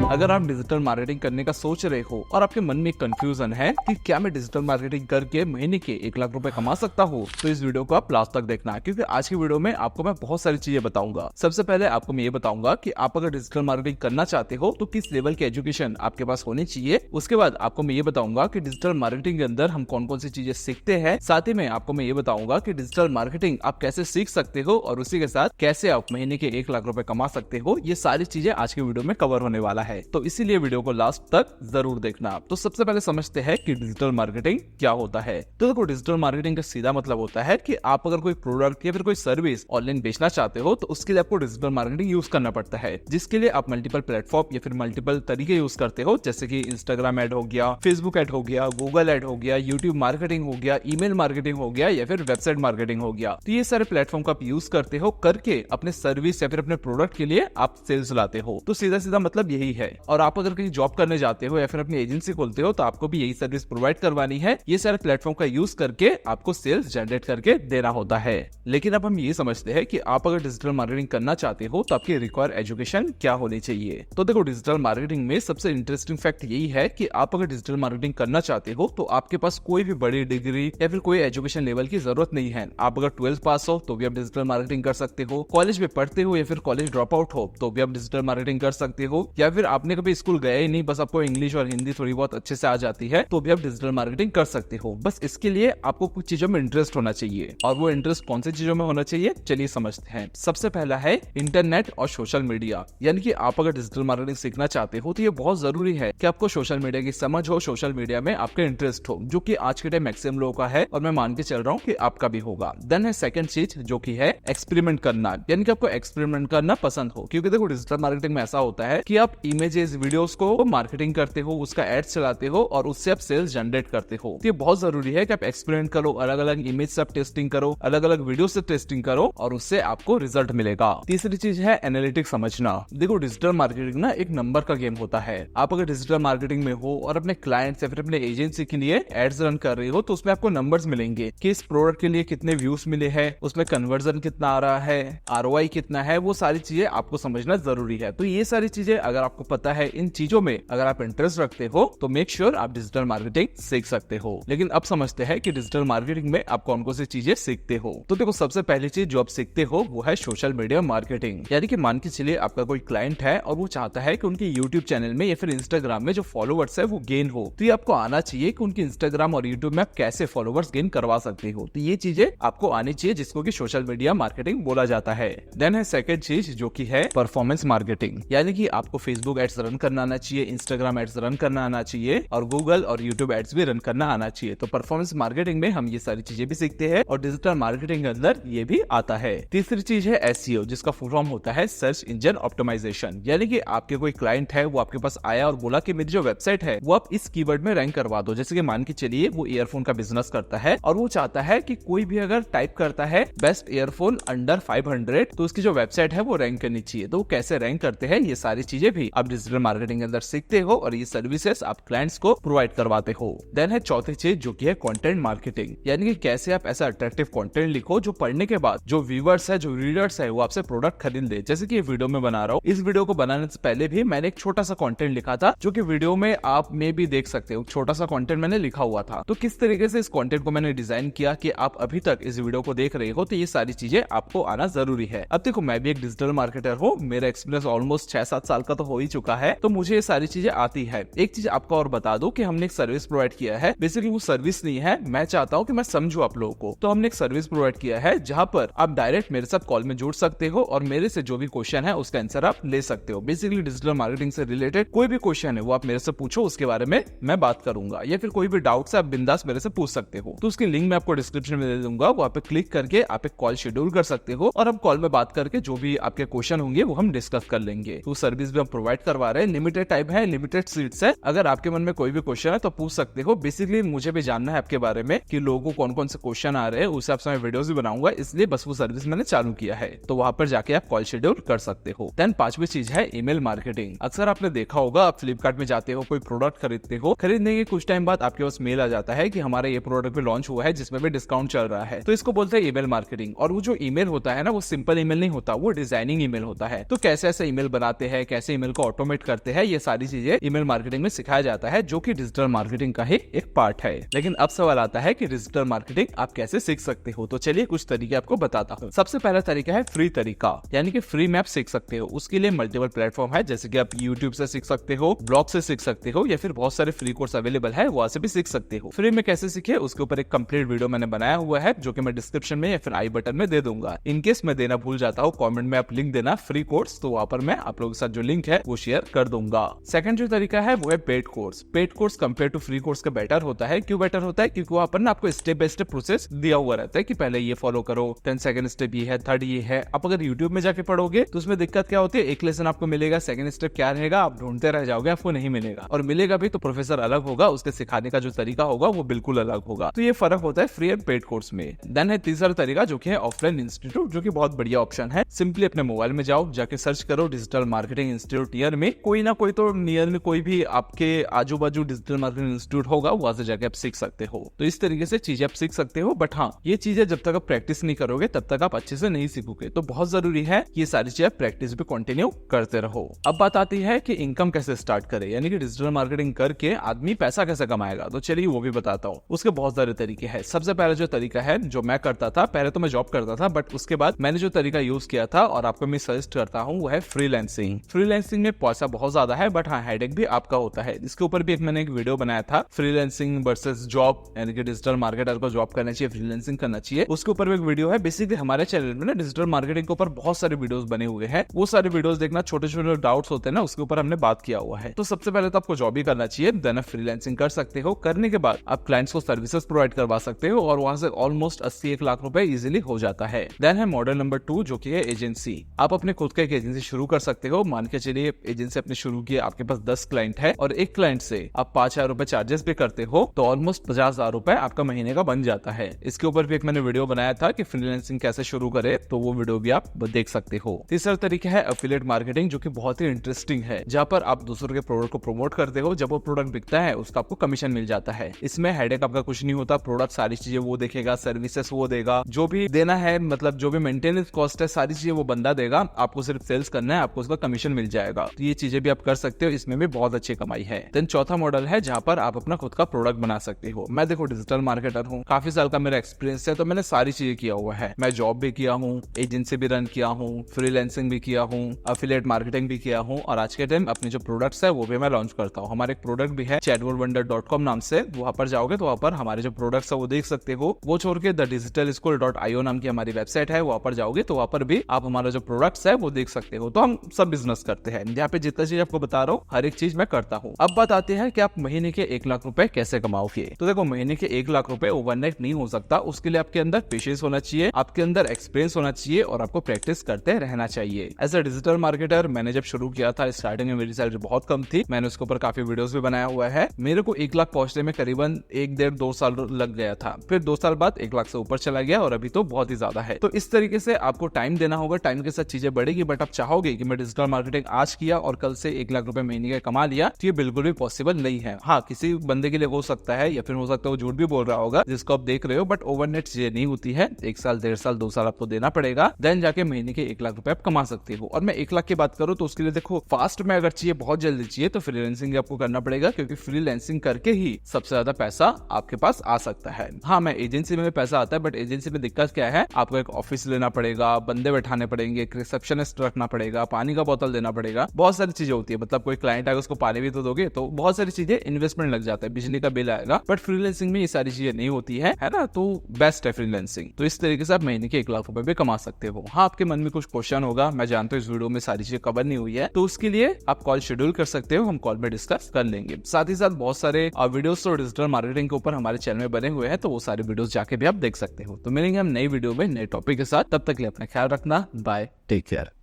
अगर आप digital marketing करने का सोच रहे हो और आपके मन में कंफ्यूजन है कि क्या मैं डिजिटल मार्केटिंग करके महीने के 1 लाख रुपए कमा सकता हूँ, तो इस वीडियो को आप लास्ट तक देखना, क्योंकि आज की वीडियो में आपको मैं बहुत सारी चीजें बताऊंगा। सबसे पहले आपको मैं ये बताऊंगा कि आप अगर डिजिटल मार्केटिंग करना चाहते हो तो किस लेवल की एजुकेशन आपके पास होनी चाहिए। उसके बाद आपको मैं ये बताऊंगा कि डिजिटल मार्केटिंग के अंदर हम कौन कौन सी चीजें सीखते हैं। साथ ही में आपको मैं ये बताऊंगा कि डिजिटल मार्केटिंग आप कैसे सीख सकते हो और उसी के साथ कैसे आप महीने के 1 लाख रुपए कमा सकते हो। ये सारी चीजें आज की वीडियो में कवर होने वाला है, तो इसीलिए वीडियो को लास्ट तक जरूर देखना। तो सबसे पहले समझते हैं कि डिजिटल मार्केटिंग क्या होता है। तो देखो, डिजिटल मार्केटिंग का सीधा मतलब होता है कि आप अगर कोई प्रोडक्ट या फिर कोई सर्विस ऑनलाइन बेचना चाहते हो तो उसके लिए आपको डिजिटल मार्केटिंग यूज करना पड़ता है, जिसके लिए आप मल्टीपल प्लेटफॉर्म या फिर मल्टीपल तरीके यूज करते हो, जैसे कि इंस्टाग्राम एड हो गया, फेसबुक एड हो गया, गूगल एड हो गया, यूट्यूब मार्केटिंग हो गया, ईमेल मार्केटिंग हो गया या फिर वेबसाइट मार्केटिंग हो गया। तो ये सारे प्लेटफॉर्म का आप यूज करते हो, करके अपने सर्विस या फिर अपने प्रोडक्ट के लिए आप सेल्स लाते हो। तो सीधा सीधा मतलब यही है। और आप अगर कहीं जॉब करने जाते हो या फिर अपनी एजेंसी खोलते हो तो आपको भी यही सर्विस प्रोवाइड करवानी है। ये सारे प्लेटफॉर्म का यूज करके आपको सेल्स जनरेट करके देना होता है। लेकिन अब हम ये समझते हैं कि आप अगर डिजिटल मार्केटिंग करना चाहते हो तो आपकी रिक्वायर एजुकेशन क्या होनी चाहिए। तो देखो, डिजिटल मार्केटिंग में सबसे इंटरेस्टिंग फैक्ट यही है कि आप अगर डिजिटल मार्केटिंग करना चाहते हो तो आपके पास कोई भी बड़ी डिग्री या फिर कोई एजुकेशन लेवल की जरूरत नहीं है। आप अगर 12th पास हो तो भी आप डिजिटल मार्केटिंग कर सकते हो, कॉलेज में पढ़ते हो या फिर कॉलेज ड्रॉप आउट हो तो भी आप डिजिटल मार्केटिंग कर सकते हो, या फिर आपने कभी स्कूल गया ही नहीं, बस आपको इंग्लिश और हिंदी थोड़ी बहुत अच्छे से आ जाती है तो भी आप डिजिटल मार्केटिंग कर सकते हो। बस इसके लिए आपको कुछ चीजों में इंटरेस्ट होना चाहिए। और वो इंटरेस्ट कौन सी चीजों में होना चाहिए, चलिए समझते हैं। सबसे पहला है इंटरनेट और सोशल मीडिया। यानी कि आप अगर डिजिटल मार्केटिंग सीखना चाहते हो तो ये बहुत जरूरी है कि आपको सोशल मीडिया की समझ हो, सोशल मीडिया में आपका इंटरेस्ट हो, जो कि आज के टाइम मैक्सिमम लोगों का है और मैं मान के चल रहा हूँ कि आपका भी होगा। देन है सेकंड चीज, जो कि है एक्सपेरिमेंट करना। यानी कि आपको एक्सपेरिमेंट करना पसंद हो, क्योंकि देखो डिजिटल मार्केटिंग में ऐसा होता है कि आप इमेजेस, वीडियोस को मार्केटिंग करते हो, उसका एड्स चलाते हो और उससे आप सेल्स जनरेट करते हो। तो ये बहुत जरूरी है कि आप एक्सपेरिमेंट करो, अलग अलग इमेज से आप टेस्टिंग करो, अलग अलग वीडियो से टेस्टिंग करो और उससे आपको रिजल्ट मिलेगा। तीसरी चीज है एनालिटिक्स समझना। देखो, डिजिटल मार्केटिंग ना एक नंबर का गेम होता है। आप अगर डिजिटल मार्केटिंग में हो और अपने क्लाइंट्स या फिर अपने एजेंसी के लिए एड्स रन कर रहे हो तो उसमें आपको नंबर्स मिलेंगे कि इस प्रोडक्ट के लिए कितने व्यूज मिले हैं, उसमें कन्वर्जन कितना आ रहा है, ROI कितना है। वो सारी चीजें आपको समझना जरूरी है। तो ये सारी चीजें अगर आपको पता है, इन चीजों में अगर आप इंटरेस्ट रखते हो तो मेक श्योर आप डिजिटल मार्केटिंग सीख सकते हो। लेकिन अब समझते हैं कि डिजिटल मार्केटिंग में आप कौन कौन सी चीजें सीखते हो। तो देखो, सबसे पहली चीज जो आप सीखते हो वो है सोशल मीडिया मार्केटिंग। यानी कि मान के चलिए आपका कोई क्लाइंट है और वो चाहता है कि उनके यूट्यूब चैनल में या फिर इंस्टाग्राम में जो फॉलोवर्स है वो गेन हो, तो ये आपको आना चाहिए कि उनके इंस्टाग्राम और यूट्यूब में आप कैसे फॉलोवर्स गेन करवा सकते हो। तो ये चीजें आपको आनी चाहिए, जिसको कि सोशल मीडिया मार्केटिंग बोला जाता है। देन है सेकंड चीज, जो कि है परफॉर्मेंस मार्केटिंग। यानी कि आपको फेसबुक एड्स रन करना आना चाहिए, इंस्टाग्राम एड्स रन करना आना चाहिए और गूगल और यूट्यूब एड्स भी रन करना आना चाहिए। तो परफॉर्मेंस मार्केटिंग में हम ये सारी चीजें भी सीखते हैं और डिजिटल मार्केटिंग के अंदर ये भी आता है। तीसरी चीज है SEO, जिसका फुल फॉर्म होता है सर्च इंजन ऑप्टिमाइजेशन। यानी कि आपके कोई क्लाइंट है, वो आपके पास आया और बोला कि मेरी जो वेबसाइट है वो आप इस कीवर्ड में रैंक करवा दो। जैसे कि मान के चलिए वो ईयरफोन का बिजनेस करता है और वो चाहता है कि कोई भी अगर टाइप करता है बेस्ट ईयरफोन अंडर 500 तो उसकी जो वेबसाइट है वो रैंक करनी चाहिए। तो वो कैसे रैंक करते हैं, ये सारी चीजें भी आप डिजिटल मार्केटिंग के अंदर सीखते हो और ये सर्विसेज आप क्लाइंट्स को प्रोवाइड करवाते हो। देन है चौथी चीज, जो कि है कंटेंट मार्केटिंग। यानी कि कैसे आप ऐसा अट्रैक्टिव कंटेंट लिखो जो पढ़ने के बाद जो व्यूअर्स है, जो रीडर्स है, वो आपसे प्रोडक्ट खरीद ले। जैसे कि ये वीडियो में बना रहा हूँ, इस वीडियो को बनाने से पहले भी मैंने एक छोटा सा कंटेंट लिखा था, जो कि वीडियो में आप में भी देख सकते हो। छोटा सा कंटेंट मैंने लिखा हुआ था। तो किस तरीके से इस कंटेंट को मैंने डिजाइन किया कि आप अभी तक इस वीडियो को देख रहे हो, तो ये सारी चीजें आपको आना जरूरी है। अब देखो, मैं भी एक डिजिटल मार्केटर हूँ, मेरा एक्सपीरियंस ऑलमोस्ट 6-7 साल का तो हो ही चुका है, तो मुझे ये सारी चीजें आती है। एक चीज आपको और बता दूं कि हमने एक सर्विस प्रोवाइड किया है। बेसिकली वो सर्विस नहीं है, मैं चाहता हूँ कि मैं समझू आप लोगों को। तो हमने एक सर्विस प्रोवाइड किया है जहां पर आप डायरेक्ट मेरे साथ कॉल में जुड़ सकते हो और मेरे से जो भी क्वेश्चन है उसका आंसर आप ले सकते हो। बेसिकली डिजिटल मार्केटिंग से रिलेटेड कोई भी क्वेश्चन है वो आप मेरे से पूछो, उसके बारे में मैं बात करूंगा, या फिर कोई भी डाउट है आप बिंदास मेरे से पूछ सकते हो। तो उसकी लिंक मैं आपको डिस्क्रिप्शन में दे दूंगा, वहाँ पे क्लिक करके आप एक कॉल शेड्यूल कर सकते हो और हम कॉल में बात करके जो भी आपके क्वेश्चन होंगे वो हम डिस्कस कर लेंगे। तो सर्विस भी हम प्रोवाइड करवा रहे हैं, लिमिटेड टाइम है, लिमिटेड सीट्स है। अगर आपके मन में कोई भी क्वेश्चन है तो पूछ सकते हो। बेसिकली मुझे भी जानना है आपके बारे में कि लोगों को कौन कौन से क्वेश्चन आ रहे हैं, उस हिसाब से मैं वीडियोस भी बनाऊंगा, इसलिए बस वो सर्विस मैंने चालू किया है। तो वहां पर जाके आप कॉल शेड्यूल कर सकते हो। देन पांचवी चीज है ईमेल मार्केटिंग। अक्सर आपने देखा होगा, आप फ्लिपकार्ट में जाते हो, कोई प्रोडक्ट खरीदते हो, खरीदने के कुछ टाइम बाद आपके पास मेल आ जाता है कि हमारा ये प्रोडक्ट भी लॉन्च हुआ है जिसमें भी डिस्काउंट चल रहा है। तो इसको बोलते हैं ईमेल मार्केटिंग। और वो जो ईमेल होता है ना, वो सिंपल ईमेल नहीं होता, वो डिजाइनिंग ईमेल होता है। तो कैसे ऐसे ईमेल बनाते हैं, कैसे ईमेल को ऑटोमेट करते हैं, ये सारी चीजें ईमेल मार्केटिंग में सिखाया जाता है, जो कि डिजिटल मार्केटिंग का ही एक पार्ट है। लेकिन अब सवाल आता है कि डिजिटल मार्केटिंग आप कैसे सीख सकते हो। तो चलिए कुछ तरीके आपको बताता हूँ। सबसे पहला तरीका है फ्री तरीका, यानी कि फ्री में आप सीख सकते हो। उसके लिए मल्टीपल प्लेटफॉर्म है, जैसे कि आप यूट्यूब से सीख सकते हो, ब्लॉग से सीख सकते हो, या फिर बहुत सारे फ्री कोर्स अवेलेबल है, वहां से भी सीख सकते हो। फ्री में कैसे सीखे उसके ऊपर एक कंप्लीट वीडियो मैंने बनाया हुआ है, जो कि मैं डिस्क्रिप्शन में या फिर आई बटन में दे दूंगा। इनकेस मैं देना भूल जाता हूँ, कमेंट में आप लिंक देना फ्री कोर्स, तो वहां पर मैं आप लोगों के साथ जो लिंक है वो शेयर कर दूंगा। सेकंड जो तरीका है वो है paid course. Paid course compare to free course का बेटर होता है। क्यों बेटर होता है? क्योंकि वहां पर ना आपको स्टेप बाय स्टेप प्रोसेस दिया हुआ रहता है कि पहले ये फॉलो करो, 10 सेकंड स्टेप ये है, थर्ड ये है। आप अगर यूट्यूब में जाके पढ़ोगे तो उसमें दिक्कत क्या होती है, एक लेसन आपको मिलेगा, सेकंड स्टेप क्या रहेगा आप ढूंढते रह जाओगे, आपको नहीं मिलेगा। और मिलेगा भी तो प्रोफेसर अलग होगा, उसके सिखाने का जो तरीका होगा वो बिल्कुल अलग होगा। तो ये फर्क होता है फ्री एंड पेड कोर्स में। देन है तीसरा तरीका, जो कि है ऑफलाइन इंस्टीट्यूट, जो कि बहुत बढ़िया ऑप्शन है। सिंपली अपने मोबाइल में जाओ, जाके सर्च करो डिजिटल मार्केटिंग इंस्टीट्यूट नियर में, कोई ना कोई तो नियर में कोई भी आपके आजू बाजू डिजिटल मार्केटिंग इंस्टीट्यूट होगा, वहां से जाके आप सीख सकते हो। तो इस तरीके से चीजें आप सीख सकते हो। बट हाँ, ये चीजें जब तक आप प्रैक्टिस नहीं करोगे तब तक आप अच्छे से नहीं सीखोगे। तो बहुत जरूरी है कि ये सारी चीजें प्रैक्टिस भी कंटिन्यू करते रहो। अब बात आती है कि इनकम कैसे स्टार्ट करे, यानी कि डिजिटल मार्केटिंग करके आदमी पैसा कैसे कमाएगा। तो चलिए वो भी बताता हूँ। उसके बहुत सारे तरीके हैं। सबसे पहले जो तरीका है, जो मैं करता था, पहले तो मैं जॉब करता था, बट उसके बाद मैंने जो तरीका यूज किया था और आपको मैं सजेस्ट करता हूँ वो है फ्रीलांसिंग। फ्रीलांसिंग में पैसा बहुत ज्यादा है, बट हाँ हेडेक भी आपका होता है। इसके ऊपर भी मैंने एक वीडियो बनाया था, फ्रीलांसिंग वर्सेस जॉब, यानी कि डिजिटल मार्केटर को जॉब करना चाहिए, फ्रीलांसिंग करना चाहिए। उसके ऊपर भी एक वीडियो है। बेसिकली हमारे चैनल में ना डिजिटल मार्केटिंग के ऊपर बहुत सारे वीडियोस बने हुए हैं, वो सारे वीडियोस देखना। छोटे छोटे डाउट्स होते हैं ना, उसके ऊपर हमने बात किया हुआ है। तो सबसे पहले तो आपको जॉब ही करना चाहिए, देन आप फ्रीलांसिंग कर सकते हो। करने के बाद आप क्लाइंट्स को सर्विसेज प्रोवाइड करवा सकते हो और वहां से ऑलमोस्ट 80-1 लाख रुपए इजीली हो जाता है। देन है मॉडल नंबर 2, जो कि है एजेंसी। आप अपने खुद का एक एजेंसी शुरू कर सकते हो। मान के चलिए एजेंसी अपने शुरू किए, आपके पास 10 क्लाइंट है और एक क्लाइंट से आप 5,000 रुपए चार्जेस भी करते हो, तो ऑलमोस्ट 50,000 रुपए आपका महीने का बन जाता है। इसके ऊपर भी एक मैंने वीडियो बनाया था कि फ्रीलांसिंग कैसे शुरू करे, तो वो वीडियो भी आप देख सकते हो। तीसरा तरीका है एफिलिएट मार्केटिंग, जो कि बहुत ही इंटरेस्टिंग है, जहां पर आप दूसरों के प्रोडक्ट को प्रमोट करते हो। जब वो प्रोडक्ट बिकता है उसका आपको कमीशन मिल जाता है। इसमें हेडेक आपका कुछ नहीं होता। प्रोडक्ट सारी चीजें वो देखेगा, सर्विसेज वो देगा, जो भी देना है, मतलब जो भी मेंटेनेंस कॉस्ट है सारी चीजें वो बंदा देगा। आपको सिर्फ सेल्स करना है, आपको उसका कमीशन मिल जाएगा। तो ये चीजें भी आप कर सकते हो, इसमें भी बहुत अच्छी कमाई है। देन चौथा मॉडल है जहां पर आप अपना खुद का प्रोडक्ट बना सकते हो। मैं देखो डिजिटल मार्केटर हूँ, काफी साल का मेरा एक्सपीरियंस है, तो मैंने सारी चीजें किया हुआ है। मैं जॉब भी किया हूँ, एजेंसी भी रन किया हूँ, फ्रीलांसिंग भी किया हूँ, एफिलिएट मार्केटिंग भी किया हूँ, और आज के टाइम अपने जो प्रोडक्ट्स है वो भी मैं लॉन्च करता हूँ। हमारे एक प्रोडक्ट भी है chatbotwonder.com नाम से, वहां पर जाओगे तो वहां पर हमारे जो प्रोडक्ट्स है वो देख सकते हो। वो छोड़ के thedigitalschool.io नाम की हमारी वेबसाइट है, वहां पर जाओगे तो वहां पर भी आप हमारा जो प्रोडक्ट्स है वो देख सकते हो। तो हम सब बिजनेस करते हैं, यहाँ पे जितना चीज आपको बता रहा हूँ हर एक चीज मैं करता हूँ। अब बात आती है कि आप महीने के 1 लाख रुपए कैसे कमाओगे। तो देखो महीने के 1 लाख रुपए ओवरनाइट नहीं हो सकता। उसके लिए आपके अंदर पेशेंस होना चाहिए, आपके अंदर एक्सपीरियंस होना चाहिए और आपको प्रैक्टिस करते रहना चाहिए। एज अ डिजिटल मार्केटर मैंने जब शुरू किया था, स्टार्टिंग में मेरी सैलरी बहुत कम थी। मैंने उसके ऊपर काफी वीडियोस भी बनाया हुआ है। मेरे को 1 लाख पहुंचने में करीबन 1-1.5-2 साल लग गया था। फिर 2 साल बाद 1 लाख से ऊपर चला गया और अभी तो बहुत ही ज्यादा है। तो इस तरीके से आपको टाइम देना होगा, टाइम के साथ चीजें बढ़ेगी। बट आप चाहोगे कि मैं डिजिटल मार्केटिंग आज किया और कल से 1 लाख रुपए महीने का कमा लिया, तो ये बिल्कुल भी पॉसिबल नहीं है। हाँ, किसी बंदे के लिए हो सकता है, या फिर हो सकता है वो झूठ भी बोल रहा होगा जिसको आप देख रहे हो, बट ओवरनाइट चीजें नहीं होती है। 1 साल, 1.5 साल, 2 साल आपको देना पड़ेगा, देन जाके महीने के 1 लाख रुपए आप कमा सकते हो। और मैं 1 लाख की बात करूं तो उसके लिए देखो फास्ट में अगर चाहिए, बहुत जल्दी चाहिए, तो फ्रीलांसिंग आपको करना पड़ेगा, क्योंकि फ्रीलांसिंग करके ही सबसे ज्यादा पैसा आपके पास आ सकता है। हाँ, मैं एजेंसी में भी पैसा आता है, बट एजेंसी में दिक्कत क्या है, आपको एक ऑफिस लेना पड़ेगा, बंदे बैठाने पड़ेंगे, एक रिसेप्शनिस्ट रखना पड़ेगा, पानी का बोतल देना पड़ेगा, बहुत सारी चीजें होती है। मतलब कोई क्लाइंट आएगा उसको पानी भी तो दोगे, तो बहुत सारी चीजें इन्वेस्टमेंट लग जाता है, बिजली का बिल आएगा। बट फ्रीलांसिंग में ये सारी चीजें नहीं होती है ना, तो बेस्ट है फ्रीलांसिंग। तो इस तरीके से आप महीने के 1 लाख रुपए भी कमा सकते हो। हाँ, आपके मन में कुछ क्वेश्चन होगा, मैं जानता हूँ इस वीडियो में सारी चीजें कवर नहीं हुई है, तो उसके लिए आप कॉल शेड्यूल कर सकते हो, हम कॉल में डिस्कस कर लेंगे। साथ ही साथ बहुत सारे वीडियोस और डिजिटल मार्केटिंग के ऊपर हमारे चैनल में बने हुए हैं, तो वो सारे वीडियोस जाके भी आप देख सकते हो। तो मिलेंगे हम नई वीडियो में नए टॉपिक के साथ, तब तक के लिए अपना ख्याल रखना। Bye, take care.